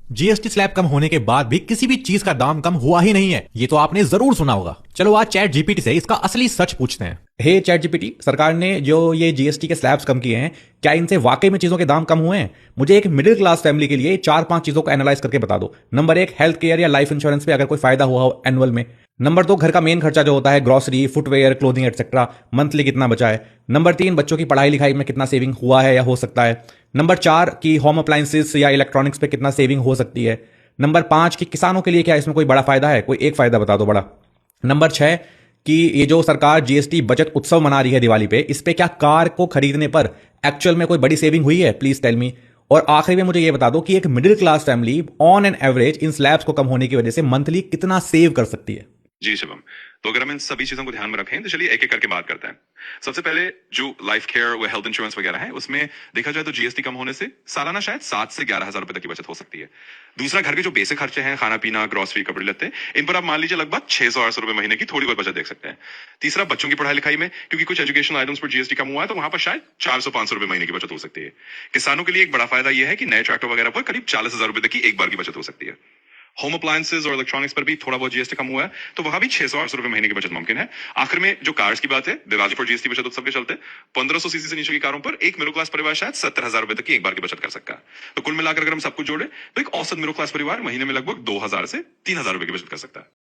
GST slab कम होने के बाद भी किसी भी चीज का दाम कम हुआ ही नहीं है, ये तो आपने जरूर सुना होगा। चलो आज चैट जीपीटी से इसका असली सच पूछते हैं। हे चैट जीपीटी, सरकार ने जो ये जीएसटी के स्लैब्स कम किए हैं, क्या इनसे वाकई में चीजों के दाम कम हुए हैं? मुझे एक मिडिल क्लास फैमिली के लिए 4-5 चीजों को एनालाइज करके बता दो। नंबर 1, हेल्थ केयर या लाइफ इंश्योरेंस पे अगर कोई फायदा हुआ हो एनुअल में। नंबर 2, घर का मेन खर्चा जो होता है, grocery, footwear, clothing etcetera, monthly कितना बचा है। नंबर 3, बच्चों की पढ़ाई लिखाई में कितना सेविंग हुआ है या हो सकता है। नंबर 4, की होम अप्लायंसेस या इलेक्ट्रॉनिक्स पे कितना सेविंग हो सकती है। नंबर 5, कि किसानों के लिए क्या इसमें कोई बड़ा फायदा है, कोई एक फायदा बता दो बड़ा। नंबर 6, कि ये जो सरकार जीएसटी बचत उत्सव मना रही है दिवाली पे, इस पे क्या कार को खरीदने पर एक्चुअल में कोई बड़ी सेविंग हुई है, प्लीज टेल मी। और आखिरी में मुझे ये बता दो कि एक middle class family on an average in slabs को कम होने की वजह से मंथली कितना सेव कर सकती है। जी शिवम, तो अगर हम इन सभी चीजों को ध्यान में रखें तो चलिए एक एक करके बात करते हैं। सबसे पहले जो लाइफ केयर व हेल्थ इंश्योरेंस वगैरह है, उसमें देखा जाए तो जीएसटी कम होने से सालाना शायद 7 से 11 हजार रुपए तक की बचत हो सकती है। दूसरा, घर के जो बेसिक खर्चे हैं, खाना पीना, ग्रोसरी, कपड़े लत्ते, इन पर आप मान लीजिए लगभग 600-800 रुपए महीने की थोड़ी बहुत बचत देख सकते हैं। तीसरा, बच्चों की पढ़ाई लिखाई में, क्योंकि कुछ एजुकेशनल आइटम्स पर जीएसटी कम हुआ है तो वहां पर शायद 400-500 रुपए महीने की बचत हो सकती है। किसानों के लिए एक बड़ा फायदा यह है कि नए ट्रैक्टर वगैरह पर करीब 40,000 रुपए तक की एक बार की बचत हो सकती है। होम अप्लायंसेज और इलेक्ट्रॉनिक्स पर भी थोड़ा बहुत जीएसटी कम हुआ है तो वहां भी 600-800 रुपए महीने की बचत मुमकिन है। आखिर में जो कार्स की बात है, दिवाली पर जीएसटी बचत उत्सव के चलते 1500 सीसी से नीचे की कारों पर एक मिडिल क्लास परिवार शायद 70,000 रुपए तक की एक बार की बचत कर सकता है। तो कुल मिलाकर अगर हम सब कुछ जोड़े तो एक औसत मिडिल क्लास परिवार महीने में लगभग 2,000 से 3,000 रुपए की बचत कर सकता है।